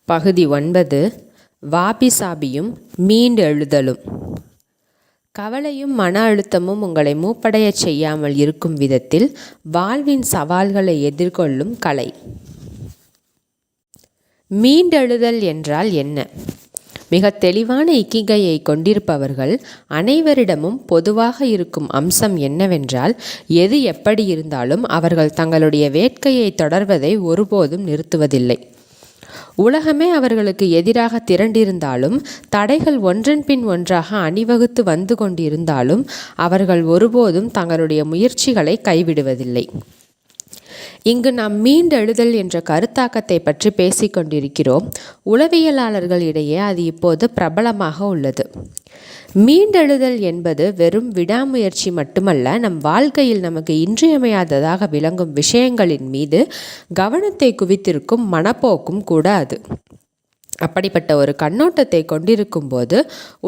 பகுதி 9. வாபிசாபியும் மீண்டெழுதலும். கவலையும் மன அழுத்தமும் உங்களை மூப்படையச் செய்யாமல் இருக்கும் விதத்தில் வாழ்வின் சவால்களை எதிர்கொள்ளும் கலை. மீண்டெழுதல் என்றால் என்ன? மிக தெளிவான இக்கிகையை கொண்டிருப்பவர்கள் அனைவரிடமும் பொதுவாக இருக்கும் அம்சம் என்னவென்றால், எது எப்படி இருந்தாலும் அவர்கள் தங்களுடைய வேட்கையை தொடர்வதை ஒருபோதும் நிறுத்துவதில்லை. உலகமே அவர்களுக்கு எதிராக திரண்டிருந்தாலும், தடைகள் ஒன்றன் பின் ஒன்றாக அணிவகுத்து வந்து கொண்டிருந்தாலும் அவர்கள் ஒருபோதும் தங்களுடைய முயற்சிகளை கைவிடுவதில்லை. இங்கு நாம் மீண்டெழுதல் என்ற கருத்தாக்கத்தை பற்றி பேசிக்கொண்டிருக்கிறோம். உளவியலாளர்களிடையே அது இப்போது பிரபலமாக உள்ளது. மீண்டெழுதல் என்பது வெறும் விடாமுயற்சி மட்டுமல்ல, நம் வாழ்க்கையில் நமக்கு இன்றியமையாததாக விளங்கும் விஷயங்களின் மீது கவனத்தை குவித்திருக்கும் மனப்போக்கும் கூட அது. அப்படிப்பட்ட ஒரு கண்ணோட்டத்தை கொண்டிருக்கும் போது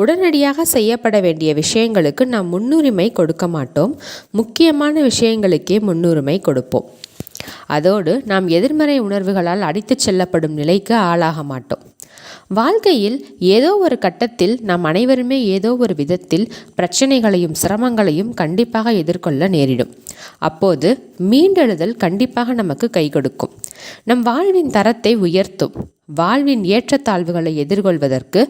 உடனடியாக செய்யப்பட வேண்டிய விஷயங்களுக்கு நாம் முன்னுரிமை கொடுக்க மாட்டோம். முக்கியமான விஷயங்களுக்கே முன்னுரிமை கொடுப்போம். அதோடு நாம் எதிர்மறை உணர்வுகளால் அடித்துச் செல்லப்படும் நிலைக்கு ஆளாக மாட்டோம். வாழ்க்கையில் ஏதோ ஒரு கட்டத்தில் நாம் அனைவருமே ஏதோ ஒரு விதத்தில் பிரச்சனைகளையும் சிரமங்களையும் கண்டிப்பாக எதிர்கொள்ள நேரிடும். அப்போது மீண்டெழுதல் கண்டிப்பாக நமக்கு கை கொடுக்கும். நம் வாழ்வின் தரத்தை உயர்த்தும். வாழ்வின் ஏற்றத்தாழ்வுகளை எதிர்கொள்வதற்கு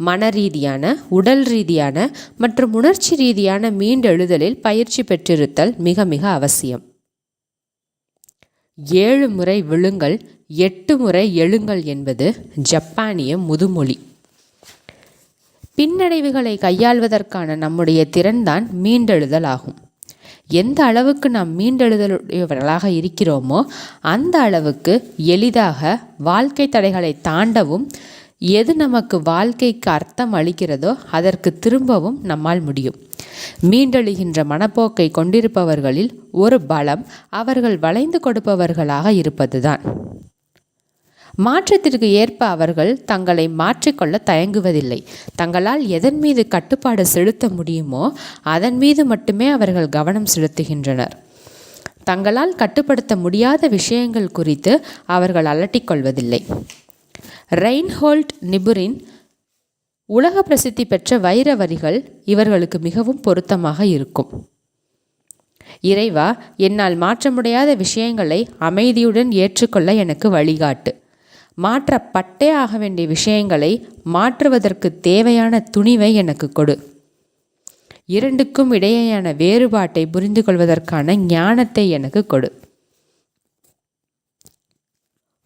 மன ரீதியான, உடல் ரீதியான மற்றும் உணர்ச்சி ரீதியான மீண்டெழுதலில் பயிற்சி பெற்றிருத்தல் மிக மிக அவசியம். 7 முறை விழுங்கள் 8 முறை எழுங்கள் என்பது ஜப்பானிய முதுமொழி. பின்னடைவுகளை கையாள்வதற்கான நம்முடைய திறன்தான் மீண்டெழுதல் ஆகும். எந்த அளவுக்கு நாம் மீண்டெழுதலுடையவர்களாக இருக்கிறோமோ அந்த அளவுக்கு எளிதாக வாழ்க்கை தடைகளை தாண்டவும், எது நமக்கு வாழ்க்கைக்கு அர்த்தம் அளிக்கிறதோ அதற்கு திரும்பவும் நம்மால் முடியும். மீண்டெழுகின்ற மனப்போக்கை கொண்டிருப்பவர்களில் ஒரு பலம் அவர்கள் வளைந்து கொடுப்பவர்களாக இருப்பதுதான். மாற்றத்திற்கு ஏற்ப அவர்கள் தங்களை மாற்றிக்கொள்ள தயங்குவதில்லை. தங்களால் எதன் மீது கட்டுப்பாடு செலுத்த முடியுமோ அதன் மீது மட்டுமே அவர்கள் கவனம் செலுத்துகின்றனர். தங்களால் கட்டுப்படுத்த முடியாத விஷயங்கள் குறித்து அவர்கள் அலட்டிக்கொள்வதில்லை. ரெயின்ஹோல்ட் நிபுரின் உலக பிரசித்தி பெற்ற வைர வரிகள் இவர்களுக்கு மிகவும் பொருத்தமாக இருக்கும். இறைவா, என்னால் மாற்ற முடியாத விஷயங்களை அமைதியுடன் ஏற்றுக்கொள்ள எனக்கு வழிகாட்டு. மாற்றப்பட்டே ஆக வேண்டிய விஷயங்களை மாற்றுவதற்கு தேவையான துணிவை எனக்கு கொடு. இரண்டுக்கும் இடையேயான வேறுபாட்டை புரிந்து கொள்வதற்கான ஞானத்தை எனக்கு கொடு.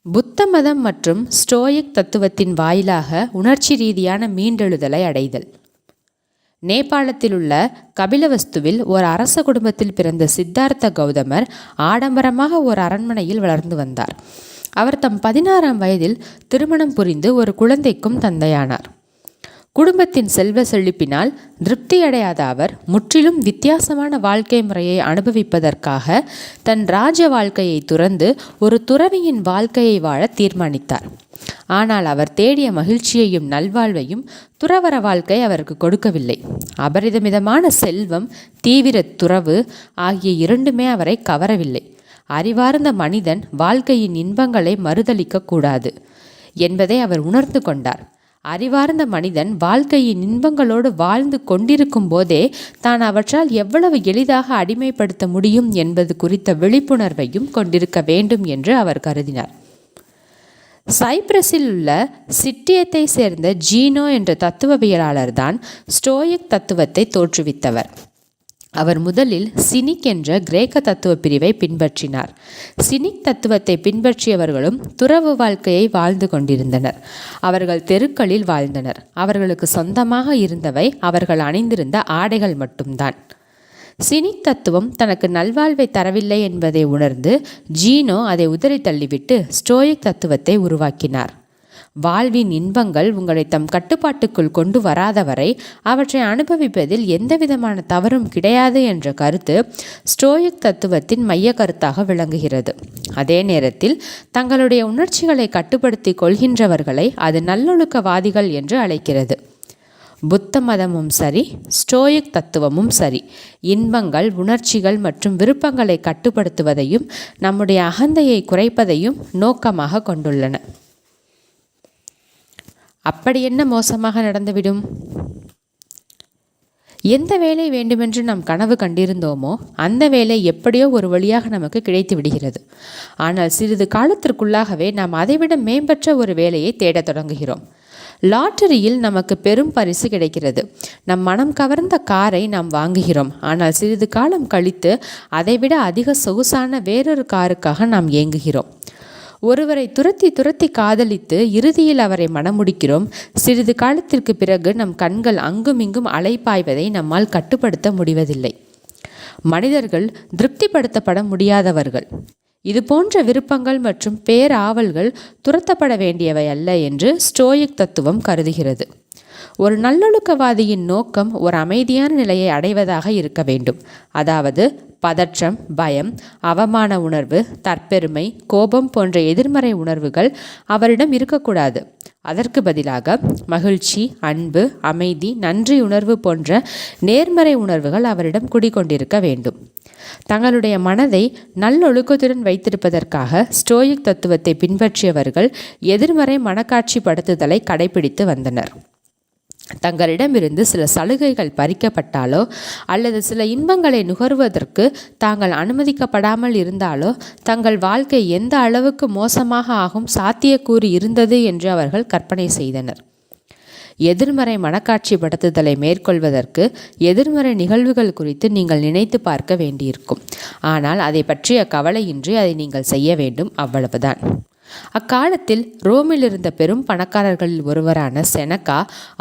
புத்த மதம் மற்றும் ஸ்டோயிக் தத்துவத்தின் வாயிலாக உணர்ச்சி ரீதியான மீண்டெழுதலை அடைதல். நேபாளத்தில் உள்ள கபிலவஸ்துவில் ஒரு அரச குடும்பத்தில் பிறந்த சித்தார்த்த கௌதமர் ஆடம்பரமாக ஒரு அரண்மனையில் வளர்ந்து வந்தார். அவர் தம் 16ஆம் வயதில் திருமணம் புரிந்து ஒரு குழந்தைக்கும் தந்தையானார். குடும்பத்தின் செல்வ செழிப்பினால் திருப்தியடையாத அவர் முற்றிலும் வித்தியாசமான வாழ்க்கை முறையை அனுபவிப்பதற்காக தன் ராஜ வாழ்க்கையை துறந்து ஒரு துறவியின் வாழ்க்கையை வாழ தீர்மானித்தார். ஆனால் அவர் தேடிய மகிழ்ச்சியையும் நல்வாழ்வையும் துறவற வாழ்க்கை அவருக்கு கொடுக்கவில்லை. அபரிதமிதமான செல்வம், தீவிர துறவு ஆகிய இரண்டுமே அவரை கவரவில்லை. அறிவார்ந்த மனிதன் வாழ்க்கையின் இன்பங்களை மறுதளிக்க கூடாது என்பதை அவர் உணர்ந்து கொண்டார். அறிவார்ந்த மனிதன் வாழ்க்கையின் இன்பங்களோடு வாழ்ந்து கொண்டிருக்கும் போதே தான் அவற்றால் எவ்வளவு எளிதாக அடிமைப்படுத்த முடியும் என்பது குறித்த விழிப்புணர்வையும் கொண்டிருக்க வேண்டும் என்று அவர் கருதினார். சைப்ரஸில் உள்ள சிட்டியத்தை சேர்ந்த ஜீனோ என்ற தத்துவவியலாளர் தான் ஸ்டோயிக் தத்துவத்தை தோற்றுவித்தவர். அவர் முதலில் சினிக் என்ற கிரேக்க தத்துவ பிரிவை பின்பற்றினார். சினிக் தத்துவத்தை பின்பற்றியவர்களும் துறவு வாழ்க்கையை வாழ்ந்து கொண்டிருந்தனர். அவர்கள் தெருக்களில் வாழ்ந்தனர். அவர்களுக்கு சொந்தமாக இருந்தவை அவர்கள் அணிந்திருந்த ஆடைகள் மட்டும்தான். சினிக் தத்துவம் தனக்கு நல்வாழ்வை தரவில்லை என்பதை உணர்ந்து ஜீனோ அதை உதறி தள்ளிவிட்டு ஸ்டோயிக் தத்துவத்தை உருவாக்கினார். வாழ்வின் இன்பங்கள் உங்களை தம் கட்டுப்பாட்டுக்குள் கொண்டு வராதவரை அவற்றை அனுபவிப்பதில் எந்தவிதமான தவறும் கிடையாது என்ற கருத்து ஸ்டோயிக் தத்துவத்தின் மைய கருத்தாக விளங்குகிறது. அதே நேரத்தில் தங்களுடைய உணர்ச்சிகளை கட்டுப்படுத்தி கொள்கின்றவர்களை அது நல்லொழுக்கவாதிகள் என்று அழைக்கிறது. புத்த மதமும் சரி, ஸ்டோயிக் தத்துவமும் சரி, இன்பங்கள், உணர்ச்சிகள் மற்றும் விருப்பங்களை கட்டுப்படுத்துவதையும் நம்முடைய அகந்தையை குறைப்பதையும் நோக்கமாக கொண்டுள்ளன. அப்படி என்ன மோசமாக நடந்துவிடும்? எந்த வேலை வேண்டுமென்று நாம் கனவு கண்டிருந்தோமோ அந்த வேலை எப்படியோ ஒரு வழியாக நமக்கு கிடைத்து விடுகிறது. ஆனால் சிறிது காலத்திற்குள்ளாகவே நாம் அதைவிட மேம்பட்ட ஒரு வேலையை தேடத் தொடங்குகிறோம். லாட்டரியில் நமக்கு பெரும் பரிசு கிடைக்கிறது. நம் மனம் கவர்ந்த காரை நாம் வாங்குகிறோம். ஆனால் சிறிது காலம் கழித்து அதைவிட அதிக சொகுசான வேறொரு காருக்காக நாம் ஏங்குகிறோம். ஒருவரை துரத்தி துரத்தி காதலித்து இறுதியில் அவரை மணமுடிக்கிறோம். சிறிது காலத்திற்கு பிறகு நம் கண்கள் அங்குமிங்கும் அலைப்பாய்வதை நம்மால் கட்டுப்படுத்த முடிவதில்லை. மனிதர்கள் திருப்திப்படுத்தப்பட முடியாதவர்கள். இது போன்ற விருப்பங்கள் மற்றும் பேராவல்கள் துரத்தப்பட வேண்டியவை அல்ல என்று ஸ்டோயிக் தத்துவம் கருதுகிறது. ஒரு நல்லொழுக்கவாதியின் நோக்கம் ஒரு அமைதியான நிலையை அடைவதாக இருக்க வேண்டும். அதாவது பதற்றம், பயம், அவமான உணர்வு, தற்பெருமை, கோபம் போன்ற எதிர்மறை உணர்வுகள் அவரிடம் இருக்கக்கூடாது. அதற்கு பதிலாக மகிழ்ச்சி, அன்பு, அமைதி, நன்றி உணர்வு போன்ற நேர்மறை உணர்வுகள் அவரிடம் குடிகொண்டிருக்க வேண்டும். தங்களுடைய மனதை நல்லொழுக்கத்துடன் வைத்திருப்பதற்காக ஸ்டோயிக் தத்துவத்தை பின்பற்றியவர்கள் எதிர்மறை மனக்காட்சிப்படுத்துதலை கடைபிடித்து வந்தனர். தங்களிடமிருந்து சில சலுகைகள் பறிக்கப்பட்டாலோ அல்லது சில இன்பங்களை நுகர்வதற்கு தாங்கள் அனுமதிக்கப்படாமல் இருந்தாலோ தங்கள் வாழ்க்கை எந்த அளவுக்கு மோசமாக ஆகும் சாத்தியக்கூறு இருந்தது என்று அவர்கள் கற்பனை செய்தனர். எதிர்மறை மனக்காட்சிப்படுத்துதலை மேற்கொள்வதற்கு எதிர்மறை நிகழ்வுகள் குறித்து நீங்கள் நினைத்து பார்க்க வேண்டியிருக்கும். ஆனால் அதை பற்றிய கவலையின்றி அதை நீங்கள் செய்ய வேண்டும், அவ்வளவுதான். அக்காலத்தில் ரோமில் இருந்த பெரும் பணக்காரர்களில் ஒருவரான செனக்கா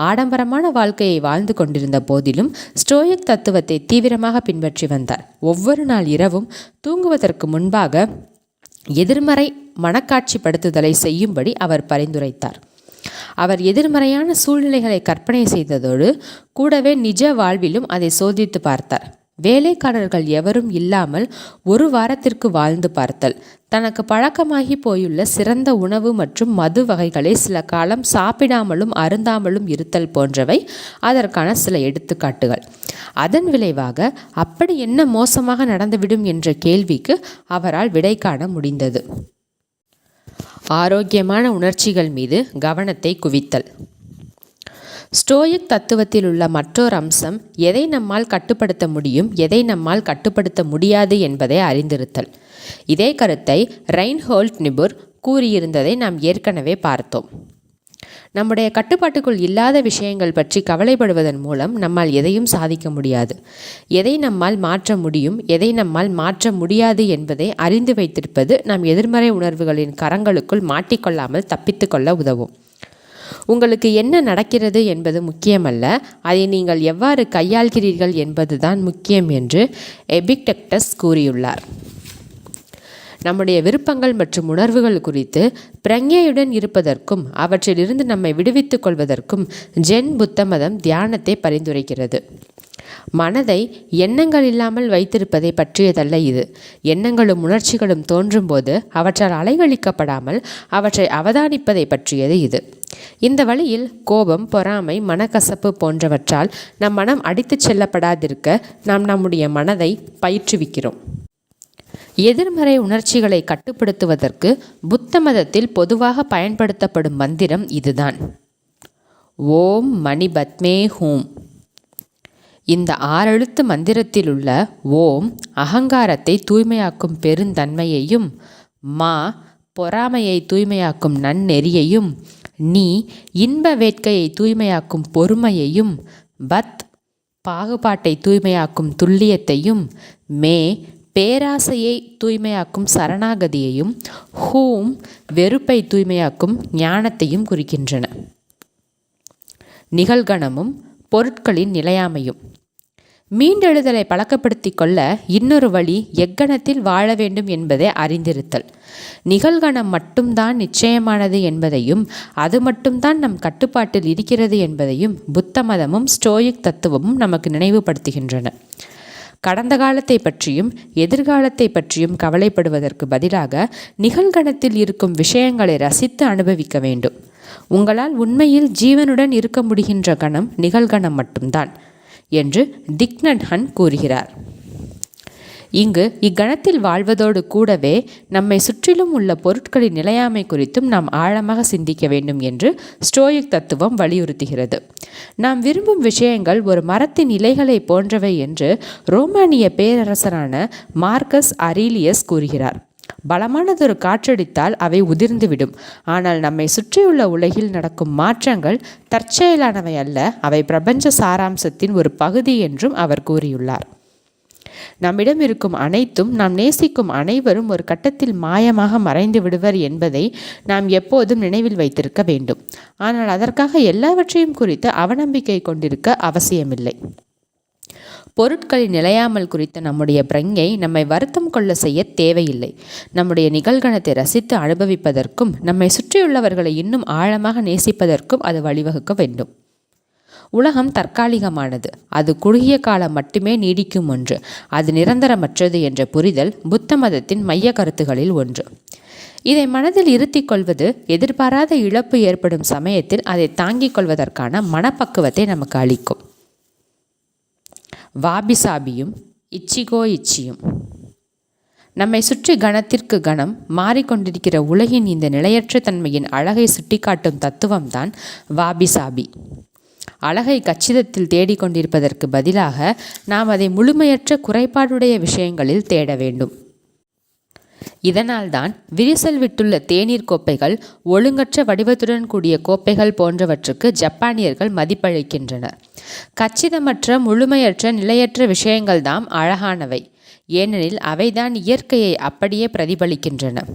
ஆடம்பரமான வாழ்க்கையை வாழ்ந்து கொண்டிருந்த போதிலும் ஸ்டோயிக் தத்துவத்தை தீவிரமாக பின்பற்றி வந்தார். ஒவ்வொரு நாள் இரவும் தூங்குவதற்கு முன்பாக எதிர்மறை மனக்காட்சிப்படுத்துதலை செய்யும்படி அவர் பரிந்துரைத்தார். அவர் எதிர்மறையான சூழ்நிலைகளை கற்பனை செய்ததோடு கூடவே நிஜ வாழ்விலும் அதை சோதித்து பார்த்தார். வேலைக்காரர்கள் எவரும் இல்லாமல் ஒரு வாரத்திற்கு வாழ்ந்து பார்த்தல், தனக்கு பழக்கமாகி போயுள்ள சிறந்த உணவு மற்றும் மது வகைகளை சில காலம் சாப்பிடாமலும் அருந்தாமலும் இருத்தல் போன்றவை அதற்கான சில எடுத்துக்காட்டுகள். அதன் விளைவாக அப்படி என்ன மோசமாக நடந்துவிடும் என்ற கேள்விக்கு அவரால் விடை காண முடிந்தது. ஆரோக்கியமான உணர்ச்சிகள் மீது கவனத்தை குவித்தல். ஸ்டோயிக் தத்துவத்தில் உள்ள மற்றொரு அம்சம் எதை நம்மால் கட்டுப்படுத்த முடியும், எதை நம்மால் கட்டுப்படுத்த முடியாது என்பதை அறிந்திருத்தல். இதே கருத்தை ரெயின்ஹோல்ட் நிபுர் கூறியிருந்ததை நாம் ஏற்கனவே பார்த்தோம். நம்முடைய கட்டுப்பாட்டுக்குள் இல்லாத விஷயங்கள் பற்றி கவலைப்படுவதன் மூலம் நம்மால் எதையும் சாதிக்க முடியாது. எதை நம்மால் மாற்ற முடியும், எதை நம்மால் மாற்ற முடியாது என்பதை அறிந்து வைத்திருப்பது நம் எதிர்மறை உணர்வுகளின் கரங்களுக்குள் மாட்டிக்கொள்ளாமல் தப்பித்து கொள்ள உதவும். உங்களுக்கு என்ன நடக்கிறது என்பது முக்கியமல்ல, அதை நீங்கள் எவ்வாறு கையாள்கிறீர்கள் என்பதுதான் முக்கியம் என்று எபிக்டெக்டஸ் கூறியுள்ளார். நம்முடைய விருப்பங்கள் மற்றும் உணர்வுகள் குறித்து பிரக்ஞையுடன் இருப்பதற்கும் அவற்றிலிருந்து நம்மை விடுவித்துக் கொள்வதற்கும் ஜென் புத்த மதம் தியானத்தை பரிந்துரைக்கிறது. மனதை எண்ணங்கள் இல்லாமல் வைத்திருப்பதை பற்றியதல்ல இது. எண்ணங்களும் உணர்ச்சிகளும் தோன்றும் போது அவற்றால் அலைகழிக்கப்படாமல் அவற்றை அவதானிப்பதை பற்றியது இது. இந்த வழியில் கோபம், பொறாமை, மனக்கசப்பு போன்றவற்றால் நம் மனம் அடித்துச் செல்லப்படாதிருக்க நாம் நம்முடைய மனதை பயிற்றுவிக்கிறோம். எதிர்மறை உணர்ச்சிகளை கட்டுப்படுத்துவதற்கு புத்த மதத்தில் பொதுவாக பயன்படுத்தப்படும் மந்திரம் இதுதான்: ஓம் மணி பத்மே ஹூம். இந்த 6 எழுத்து மந்திரத்தில் உள்ள ஓம் அகங்காரத்தை தூய்மையாக்கும் பெருந்தன்மையையும், மா பொறாமையை தூய்மையாக்கும் நன்னெறியையும், நீ இன்ப வேட்கையை தூய்மையாக்கும் பொறுமையையும், பத் பாகுபாட்டை தூய்மையாக்கும் துல்லியத்தையும், மே பேராசையை தூய்மையாக்கும் சரணாகதியையும், ஹூம் வெறுப்பை தூய்மையாக்கும் ஞானத்தையும் குறிக்கின்றன. நிகழ்கணமும் பொருட்களின் நிலையாமையும். மீண்டெழுதலை பழக்கப்படுத்தி கொள்ள இன்னொரு வழி எக்கணத்தில் வாழ வேண்டும் என்பதை அறிந்திருத்தல். நிகழ்கணம் மட்டும்தான் நிச்சயமானது என்பதையும் அது மட்டும்தான் நம் கட்டுப்பாட்டில் இருக்கிறது என்பதையும் புத்த மதமும் ஸ்டோயிக் தத்துவமும் நமக்கு நினைவுபடுத்துகின்றன. கடந்த காலத்தை பற்றியும் எதிர்காலத்தை பற்றியும் கவலைப்படுவதற்கு பதிலாக நிகழ்கணத்தில் இருக்கும் விஷயங்களை ரசித்து அனுபவிக்க வேண்டும். உங்களால் உண்மையில் ஜீவனுடன் இருக்க முடிகின்ற கணம் நிகழ்கணம் மட்டும்தான் என்று திக் நட் ஹன் கூறுகிறார். இங்கு இக்கணத்தில் வாழ்வதோடு கூடவே நம்மை சுற்றிலும் உள்ள பொருட்களின் நிலையாமை குறித்தும் நாம் ஆழமாக சிந்திக்க வேண்டும் என்று ஸ்டோயிக் தத்துவம் வலியுறுத்துகிறது. நாம் விரும்பும் விஷயங்கள் ஒரு மரத்தின் இலைகளை போன்றவை என்று ரோமானிய பேரரசரான மார்க்கஸ் அரீலியஸ் கூறுகிறார். பலமானதொரு காற்றடித்தால் அவை உதிர்ந்துவிடும். ஆனால் நம்மை சுற்றியுள்ள உலகில் நடக்கும் மாற்றங்கள் தற்செயலானவை அல்ல, அவை பிரபஞ்ச சாராம்சத்தின் ஒரு பகுதி என்றும் அவர் கூறியுள்ளார். நம்மிடம் இருக்கும் அனைத்தும், நாம் நேசிக்கும் அனைவரும் ஒரு கட்டத்தில் மாயமாக மறைந்து விடுவர் என்பதை நாம் எப்போதும் நினைவில் வைத்திருக்க வேண்டும். ஆனால் அதற்காக எல்லாவற்றையும் குறித்து அவநம்பிக்கை கொண்டிருக்க அவசியமில்லை. பொருட்களின் நிலையாமல் குறித்த நம்முடைய பிரஞை நம்மை வருத்தம் கொள்ள செய்ய தேவையில்லை. நம்முடைய நிகழ்கணத்தை ரசித்து அனுபவிப்பதற்கும் நம்மை சுற்றியுள்ளவர்களை இன்னும் ஆழமாக நேசிப்பதற்கும் அது வழிவகுக்க வேண்டும். உலகம் தற்காலிகமானது, அது குறுகிய காலம் மட்டுமே நீடிக்கும் ஒன்று, அது நிரந்தரமற்றது என்ற புரிதல் புத்த மதத்தின் மைய கருத்துகளில் ஒன்று. இதை மனதில் இருத்திக் கொள்வது எதிர்பாராத இழப்பு ஏற்படும் சமயத்தில் அதை தாங்கிக் கொள்வதற்கான மனப்பக்குவத்தை நமக்கு அளிக்கும். வாபிசாபியும் இச்சிகோ இச்சியும். நம்மை சுற்றி கணத்திற்கு கணம் மாறிக்கொண்டிருக்கிற உலகின் இந்த நிலையற்ற தன்மையின் அழகை சுட்டிக்காட்டும் தத்துவம்தான் வாபிசாபி. அழகை கச்சிதத்தில் தேடிக்கொண்டிருப்பதற்கு பதிலாக நாம் அதை முழுமையற்ற குறைபாடுடைய விஷயங்களில் தேட வேண்டும். இதனால்தான் விரிசல் விட்டுள்ள தேநீர் கோப்பைகள், ஒழுங்கற்ற வடிவத்துடன் கூடிய கோப்பைகள் போன்றவற்றுக்கு ஜப்பானியர்கள் மதிப்பளிக்கின்றனர். கச்சிதமற்ற, முழுமையற்ற, நிலையற்ற விஷயங்கள்தான் அழகானவை. ஏனெனில் அவைதான் இயற்கையை அப்படியே பிரதிபலிக்கின்றன.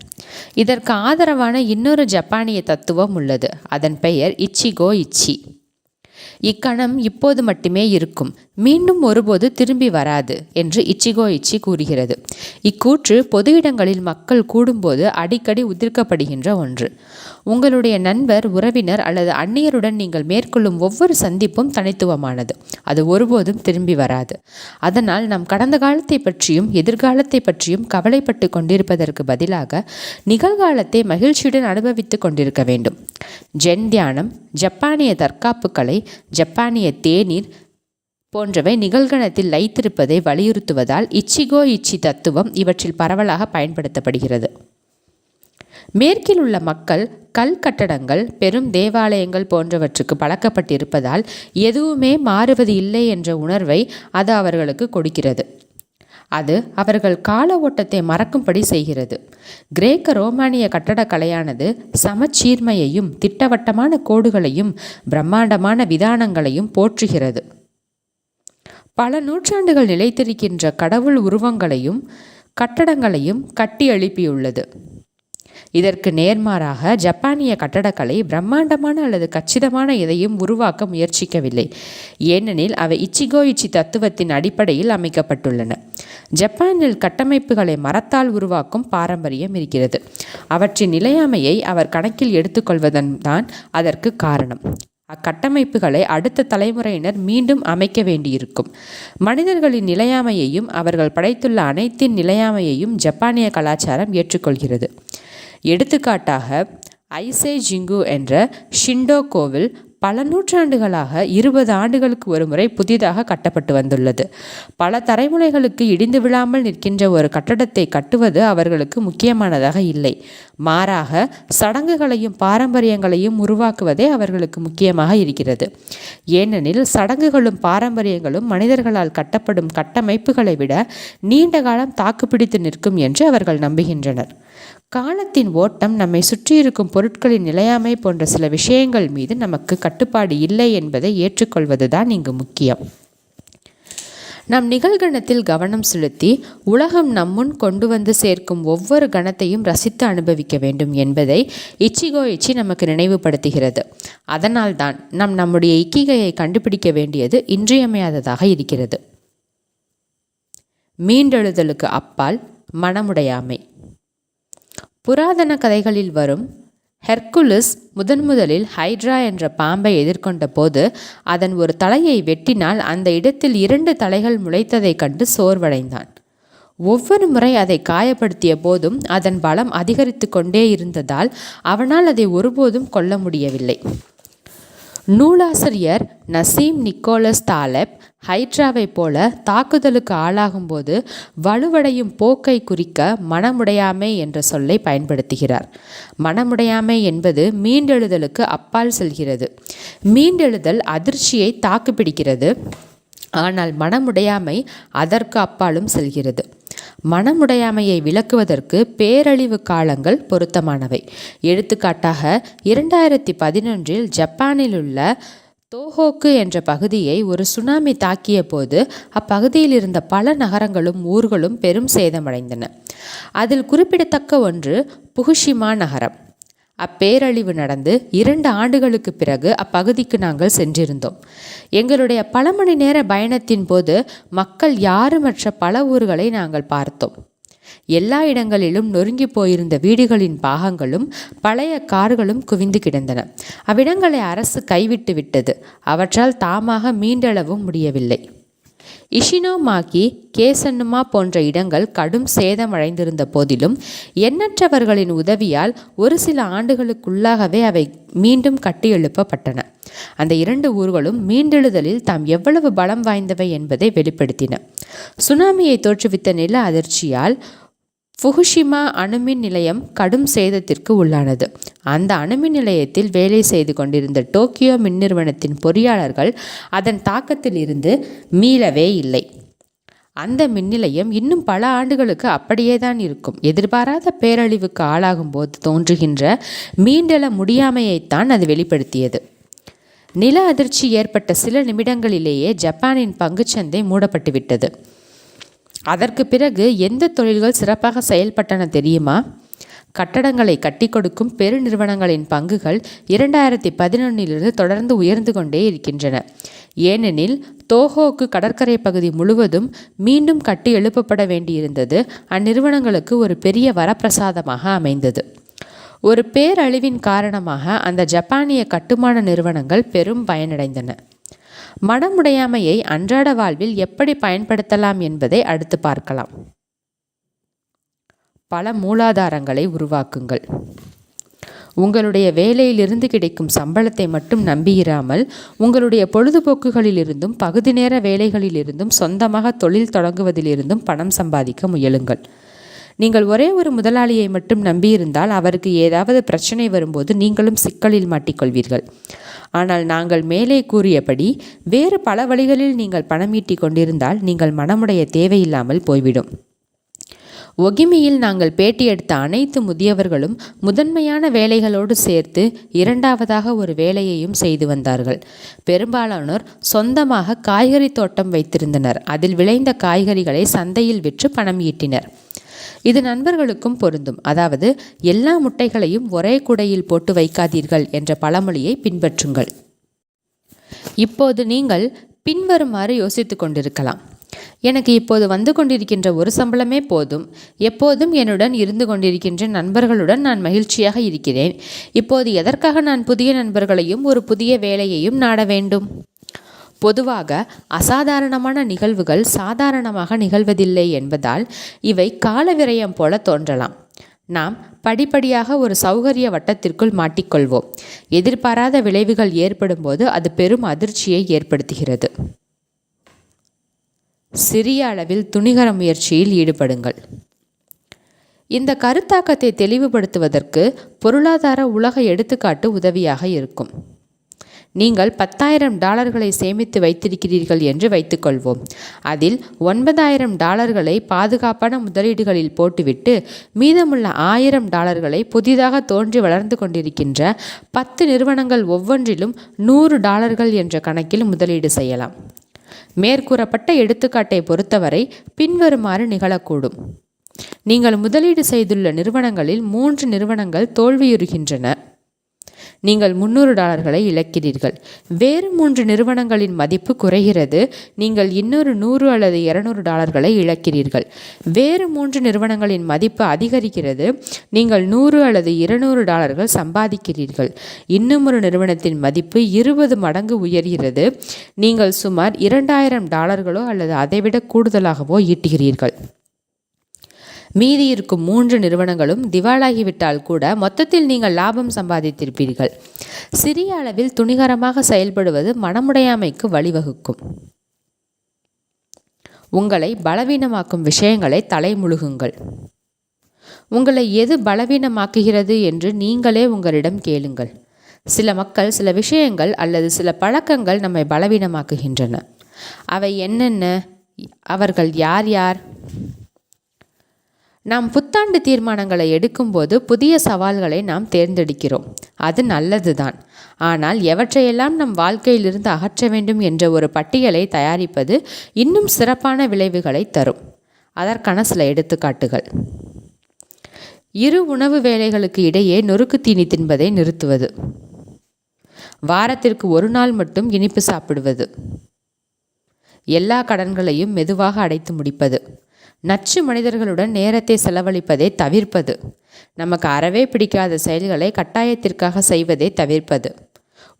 இதற்கு ஆதரவான இன்னொரு ஜப்பானிய தத்துவம் உள்ளது. அதன் பெயர் இச்சிகோ இச்சி. இக்கணம் இப்போது மட்டுமே இருக்கும், மீண்டும் ஒருபோது திரும்பி வராது என்று இச்சிகோ இச்சி கூறுகிறது. இக்கூற்று பொது இடங்களில் மக்கள் கூடும்போது அடிக்கடி உதிர்க்கப்படுகின்ற ஒன்று. உங்களுடைய நண்பர், உறவினர் அல்லது அந்நியருடன் நீங்கள் மேற்கொள்ளும் ஒவ்வொரு சந்திப்பும் தனித்துவமானது. அது ஒருபோதும் திரும்பி வராது. அதனால் நாம் கடந்த காலத்தை பற்றியும் எதிர்காலத்தை பற்றியும் கவலைப்பட்டு கொண்டிருப்பதற்கு பதிலாக நிகழ்காலத்தை மகிழ்ச்சியுடன் அனுபவித்து கொண்டிருக்க வேண்டும். ஜென் தியானம், ஜப்பானிய தற்காப்பு கலை, ஜப்பானிய தேநீர் போன்றவை நிகழ்கணத்தில் லைத்திருப்பதை வலியுறுத்துவதால் இச்சிகோ இச்சி தத்துவம் இவற்றில் பரவலாக பயன்படுத்தப்படுகிறது. மேற்கில் உள்ள மக்கள் கல் கட்டடங்கள், பெரும் தேவாலயங்கள் போன்றவற்றுக்கு பழக்கப்பட்டிருப்பதால் எதுவுமே மாறுவது இல்லை என்ற உணர்வை அது அவர்களுக்கு கொடுக்கிறது. அது அவர்கள் கால ஓட்டத்தை மறக்கும்படி செய்கிறது. கிரேக்க ரோமானிய கட்டடக்கலையானது சமச்சீர்மையையும் திட்டவட்டமான கோடுகளையும் பிரம்மாண்டமான விதானங்களையும் போற்றுகிறது. பல நூற்றாண்டுகள் நிலைத்திருக்கின்ற கடவுள் உருவங்களையும் கட்டடங்களையும் கட்டி எழுப்பியுள்ளது. இதற்கு நேர்மாறாக ஜப்பானிய கட்டடக்கலை பிரம்மாண்டமான அல்லது கச்சிதமான எதையும் உருவாக்க முயற்சிக்கவில்லை. ஏனெனில் அவை இச்சிகோ இச்சி தத்துவத்தின் அடிப்படையில் அமைக்கப்பட்டுள்ளன. ஜப்பானில் கட்டமைப்புகளை மரத்தால் உருவாக்கும் பாரம்பரியம் இருக்கிறது. அவற்றின் நிலையாமையை அவர் கணக்கில் எடுத்துக்கொள்வதன் தான் அதற்கு காரணம். அக்கட்டமைப்புகளை அடுத்த தலைமுறையினர் மீண்டும் அமைக்க வேண்டியிருக்கும். மனிதர்களின் நிலையாமையையும் அவர்கள் படைத்துள்ள அனைத்தின் நிலையாமையையும் ஜப்பானிய கலாச்சாரம் ஏற்றுக்கொள்கிறது. எடுத்துக்காட்டாக ஐசே ஜிங்கு என்ற ஷிண்டோ கோவில் பல நூற்றாண்டுகளாக 20 ஆண்டுகளுக்கு ஒரு முறை புதிதாக கட்டப்பட்டு வந்துள்ளது. பல தலைமுறைகளுக்கு இடிந்து விழாமல் நிற்கின்ற ஒரு கட்டடத்தை கட்டுவது அவர்களுக்கு முக்கியமானதாக இல்லை. மாறாக சடங்குகளையும் பாரம்பரியங்களையும் உருவாக்குவதே அவர்களுக்கு முக்கியமாக இருக்கிறது. ஏனெனில் சடங்குகளும் பாரம்பரியங்களும் மனிதர்களால் கட்டப்படும் கட்டமைப்புகளை விட நீண்ட காலம் தாக்குப்பிடித்து நிற்கும் என்று அவர்கள் நம்புகின்றனர். காலத்தின் ஓட்டம், நம்மை சுற்றியிருக்கும் பொருட்களின் நிலையாமை போன்ற சில விஷயங்கள் மீது நமக்கு கட்டுப்பாடு இல்லை என்பதை ஏற்றுக்கொள்வதுதான் இங்கு முக்கியம். நம் நிகழ்கணத்தில் கவனம் செலுத்தி உலகம் நம்முன் கொண்டு வந்து சேர்க்கும் ஒவ்வொரு கணத்தையும் ரசித்து அனுபவிக்க வேண்டும் என்பதை இச்சிகோ இச்சி நமக்கு நினைவுபடுத்துகிறது. அதனால்தான் நாம் நம்முடைய இக்கிகையை கண்டுபிடிக்க வேண்டியது இன்றியமையாததாக இருக்கிறது. மீண்டெழுதலுக்கு அப்பால் மனமுடையாமை. புராதன கதைகளில் வரும் ஹெர்குலிஸ் முதலில் ஹைட்ரா என்ற பாம்பை எதிர்கொண்ட போது அதன் ஒரு தலையை வெட்டினால் அந்த இடத்தில் 2 தலைகள் முளைத்ததைக் கண்டு சோர்வடைந்தான். ஒவ்வொரு முறை அதை காயப்படுத்திய போதும் அதன் பலம் அதிகரித்து கொண்டே இருந்ததால் அவனால் அதை ஒருபோதும் கொல்ல முடியவில்லை. நூலாசிரியர் நசீம் நிக்கோலஸ் தாலெப் ஹைட்ராவை போல தாக்குதலுக்கு ஆளாகும்போது வலுவடையும் போக்கை குறிக்க மனமுடையாமை என்ற சொல்லை பயன்படுத்துகிறார். மனமுடையாமை என்பது மீண்டெழுதலுக்கு அப்பால் செல்கிறது. மீண்டெழுதல் அதிர்ச்சியை தாக்குப்பிடிக்கிறது, ஆனால் மனமுடையாமை அதற்கு அப்பாலும் செல்கிறது. மனமுடையாமையை விளக்குவதற்கு பேரழிவு காலங்கள் பொருத்தமானவை. எடுத்துக்காட்டாக 2011 ஜப்பானில் உள்ள தோஹோக்கு என்ற பகுதியை ஒரு சுனாமி தாக்கிய போது அப்பகுதியில் இருந்த பல நகரங்களும் ஊர்களும் பெரும் சேதமடைந்தன. அதில் குறிப்பிடத்தக்க ஒன்று புகுஷிமா நகரம். அப்பேரழிவு நடந்து 2 ஆண்டுகளுக்கு பிறகு அப்பகுதிக்கு நாங்கள் சென்றிருந்தோம். எங்களுடைய பல மணி நேர பயணத்தின் போது மக்கள் யாருமற்ற பல ஊர்களை நாங்கள் பார்த்தோம். எல்லா இடங்களிலும் நொறுங்கி போயிருந்த வீடுகளின் பாகங்களும் பழைய கார்களும் குவிந்து கிடந்தன. அவ்விடங்களை அரசு கைவிட்டு விட்டது. அவற்றால் தாமாக மீண்டெழவும் முடியவில்லை. இஷினோமாக்கி, கேசன்னுமா போன்ற இடங்கள் கடும் சேதமடைந்திருந்த போதிலும் எண்ணற்றவர்களின் உதவியால் ஒரு சில ஆண்டுகளுக்குள்ளாகவே அவை மீண்டும் கட்டியெழுப்பப்பட்டன. அந்த 2 ஊர்களும் மீண்டெழுதலில் தாம் எவ்வளவு பலம் வாய்ந்தவை என்பதை வெளிப்படுத்தின. சுனாமியை தோற்றுவித்த நில அதிர்ச்சியால் ஃபுகுஷிமா அணுமின் நிலையம் கடும் சேதத்திற்கு உள்ளானது. அந்த அணுமின் நிலையத்தில் வேலை செய்து கொண்டிருந்த டோக்கியோ மின் நிறுவனத்தின் பொறியாளர்கள் அதன் தாக்கத்தில் இருந்து மீளவே இல்லை. அந்த மின் நிலையம் இன்னும் பல ஆண்டுகளுக்கு அப்படியே தான் இருக்கும். எதிர்பாராத பேரழிவுக்கு ஆளாகும் போது தோன்றுகின்ற மீண்டெழ முடியாமையைத்தான் அது வெளிப்படுத்தியது. நில அதிர்ச்சி ஏற்பட்ட சில நிமிடங்களிலேயே ஜப்பானின் பங்குச்சந்தை மூடப்பட்டுவிட்டது. அதற்கு பிறகு எந்த தொழில்கள் சிறப்பாக செயல்பட்டன தெரியுமா? கட்டடங்களை கட்டி கொடுக்கும் பெருநிறுவனங்களின் பங்குகள் 2011 தொடர்ந்து உயர்ந்து கொண்டே இருக்கின்றன. ஏனெனில் தோஹோக்கு கடற்கரை பகுதி முழுவதும் மீண்டும் கட்டி எழுப்பப்பட வேண்டியிருந்தது அந்நிறுவனங்களுக்கு ஒரு பெரிய வரப்பிரசாதமாக அமைந்தது. ஒரு பேரழிவின் காரணமாக அந்த ஜப்பானிய கட்டுமான நிறுவனங்கள் பெரும் பயனடைந்தன. மனமுடையாமையை அன்றாட வாழ்வில் எப்படி பயன்படுத்தலாம் என்பதை அடுத்து பார்க்கலாம். பல மூலாதாரங்களை உருவாக்குங்கள். உங்களுடைய வேலையிலிருந்து கிடைக்கும் சம்பளத்தை மட்டும் நம்பியிராமல் உங்களுடைய பொழுதுபோக்குகளிலிருந்தும் பகுதி நேர வேலைகளிலிருந்தும் சொந்தமாக தொழில் தொடங்குவதிலிருந்தும் பணம் சம்பாதிக்க முயலுங்கள். நீங்கள் ஒரே ஒரு முதலாளியை மட்டும் நம்பியிருந்தால் அவருக்கு ஏதாவது பிரச்சனை வரும்போது நீங்களும் சிக்கலில் மாட்டிக்கொள்வீர்கள். ஆனால் நாங்கள் மேலே கூறியபடி வேறு பல வழிகளில் நீங்கள் பணம் ஈட்டிக் கொண்டிருந்தால் நீங்கள் மனமுடைய தேவையில்லாமல் போய்விடும். ஒகிமியில் நாங்கள் பேட்டி எடுத்த அனைத்து முதியவர்களும் முதன்மையான வேலைகளோடு சேர்த்து இரண்டாவதாக ஒரு வேலையையும் செய்து வந்தார்கள். பெரும்பாலானோர் சொந்தமாக காய்கறி தோட்டம் வைத்திருந்தனர். அதில் விளைந்த காய்கறிகளை சந்தையில் விற்று பணம் ஈட்டினர். இது நண்பர்களுக்கும் பொருந்தும். அதாவது, எல்லா முட்டைகளையும் ஒரே குடையில் போட்டு வைக்காதீர்கள் என்ற பழமொழியை பின்பற்றுங்கள். இப்போது நீங்கள் பின்வருமாறு யோசித்து கொண்டிருக்கலாம். எனக்கு இப்போது வந்து கொண்டிருக்கின்ற ஒரு சம்பளமே போதும். எப்போதும் என்னுடன் இருந்து கொண்டிருக்கின்ற நண்பர்களுடன் நான் மகிழ்ச்சியாக இருக்கிறேன். இப்போது எதற்காக நான் புதிய நண்பர்களையும் ஒரு புதிய வேலையையும் நாட வேண்டும்? பொதுவாக அசாதாரணமான நிகழ்வுகள் சாதாரணமாக நிகழ்வதில்லை என்பதால் இவை கால விரயம் போல தோன்றலாம். நாம் படிப்படியாக ஒரு சௌகரிய வட்டத்திற்குள் மாட்டிக்கொள்வோம். எதிர்பாராத விளைவுகள் ஏற்படும் போது அது பெரும் அதிர்ச்சியை ஏற்படுத்துகிறது. சிறிய அளவில் துணிகர முயற்சியில் ஈடுபடுங்கள். இந்த கருத்தாக்கத்தை தெளிவுபடுத்துவதற்கு பொருளாதார உலக எடுத்துக்காட்டு உதவியாக இருக்கும். நீங்கள் $10,000 சேமித்து வைத்திருக்கிறீர்கள் என்று வைத்துக்கொள்வோம். அதில் $9,000 பாதுகாப்பான முதலீடுகளில் போட்டுவிட்டு மீதமுள்ள $1,000 புதிதாக தோன்றி வளர்ந்து கொண்டிருக்கின்ற 10 நிறுவனங்கள் ஒவ்வொன்றிலும் $100 என்ற கணக்கில் முதலீடு செய்யலாம். மேற்கூறப்பட்ட எடுத்துக்காட்டை பொறுத்தவரை பின்வருமாறு நிகழக்கூடும். நீங்கள் முதலீடு செய்துள்ள நிறுவனங்களில் 3 நிறுவனங்கள் தோல்வியுறுகின்றன. நீங்கள் $300 இழக்கிறீர்கள். வேறு 3 நிறுவனங்களின் மதிப்பு குறைகிறது. நீங்கள் இன்னொரு $100 அல்லது $200 இழக்கிறீர்கள். வேறு 3 நிறுவனங்களின் மதிப்பு அதிகரிக்கிறது. நீங்கள் $100 அல்லது $200 சம்பாதிக்கிறீர்கள். இன்னும் ஒரு நிறுவனத்தின் மதிப்பு 20 மடங்கு உயர்கிறது. நீங்கள் சுமார் $2,000 அல்லது அதைவிட கூடுதலாகவோ ஈட்டுகிறீர்கள். மீதி இருக்கும் 3 நிறுவனங்களும் திவாலாகிவிட்டால் கூட மொத்தத்தில் நீங்கள் லாபம் சம்பாதித்திருப்பீர்கள். சிறிய அளவில் துணிகரமாக செயல்படுவது மனமுடையாமைக்கு வழிவகுக்கும். உங்களை பலவீனமாக்கும் விஷயங்களை தலைமுழுகுங்கள். உங்களை எது பலவீனமாக்குகிறது என்று நீங்களே உங்களிடம் கேளுங்கள். சில மக்கள், சில விஷயங்கள் அல்லது சில பழக்கங்கள் நம்மை பலவீனமாக்குகின்றன. அவை என்னென்ன? அவர்கள் யார் யார்? நாம் புத்தாண்டு தீர்மானங்களை எடுக்கும்போது புதிய சவால்களை நாம் தேர்ந்தெடுக்கிறோம். அது நல்லதுதான். ஆனால் எவற்றையெல்லாம் நம் வாழ்க்கையிலிருந்து அகற்ற வேண்டும் என்ற ஒரு பட்டியலை தயாரிப்பது இன்னும் சிறப்பான விளைவுகளை தரும். அதற்கான சில எடுத்துக்காட்டுகள்: 2 உணவு வேளைகளுக்கு இடையே நொறுக்கு தீனி தின்பதை நிறுத்துவது. வாரத்திற்கு 1 நாள் மட்டும் இனிப்பு சாப்பிடுவது. எல்லா கடன்களையும் மெதுவாக அடைத்து முடிப்பது. நச்சு மனிதர்களுடன் நேரத்தை செலவழிப்பதை தவிர்ப்பது. நமக்கு அறவே பிடிக்காத செயல்களை கட்டாயத்திற்காக செய்வதை தவிர்ப்பது.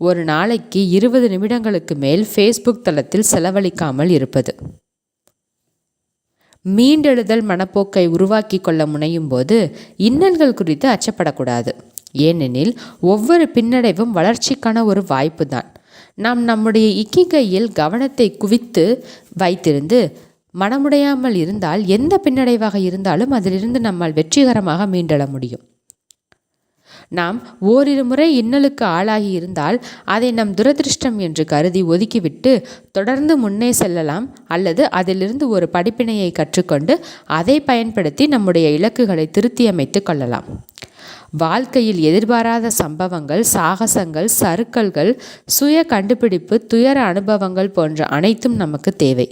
ஒரு நாளைக்கு 20 நிமிடங்களுக்கு மேல் ஃபேஸ்புக் தளத்தில் செலவழிக்காமல் இருப்பது. மீண்டெழுதல் மனப்போக்கை உருவாக்கி கொள்ள முனையும் போது இன்னல்கள் குறித்து அச்சப்படக்கூடாது. ஏனெனில் ஒவ்வொரு பின்னடைவும் வளர்ச்சிக்கான ஒரு வாய்ப்பு தான். நாம் நம்முடைய இக்கிகையில் கவனத்தை குவித்து வைத்திருந்து மனமுடையாமல் இருந்தால் எந்த பின்னடைவாக இருந்தாலும் அதிலிருந்து நம்மால் வெற்றிகரமாக மீண்டெழ முடியும். நாம் ஓரிரு முறை இன்னலுக்கு ஆளாகி இருந்தால் அதை நம் துரதிருஷ்டம் என்று கருதி ஒதுக்கிவிட்டு தொடர்ந்து முன்னே செல்லலாம். அல்லது அதிலிருந்து ஒரு படிப்பினையை கற்றுக்கொண்டு அதை பயன்படுத்தி நம்முடைய இலக்குகளை திருத்தியமைத்து கொள்ளலாம். வாழ்க்கையில் எதிர்பாராத சம்பவங்கள், சாகசங்கள், சறுக்கல்கள், சுய கண்டுபிடிப்பு, துயர அனுபவங்கள் போன்ற அனைத்தும் நமக்கு தேவை.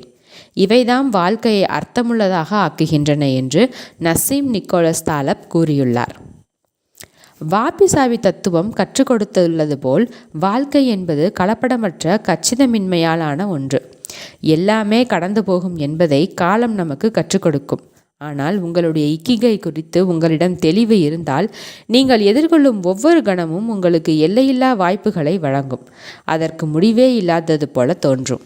இவைதாம் வாழ்க்கையை அர்த்தமுள்ளதாக ஆக்குகின்றன என்று நசீம் நிக்கோலஸ் தாலப் கூறியுள்ளார். வாபிசாவி தத்துவம் கற்றுக் கொடுத்துள்ளது போல் வாழ்க்கை என்பது கலப்படமற்ற கச்சிதமின்மையாலான ஒன்று. எல்லாமே கடந்து போகும் என்பதை காலம் நமக்கு கற்றுக் கொடுக்கும். ஆனால் உங்களுடைய இக்கிகை குறித்து உங்களிடம் தெளிவு இருந்தால் நீங்கள் எதிர்கொள்ளும் ஒவ்வொரு கணமும் உங்களுக்கு எல்லையில்லா வாய்ப்புகளை வழங்கும். அதற்கு முடிவே இல்லாதது போல தோன்றும்.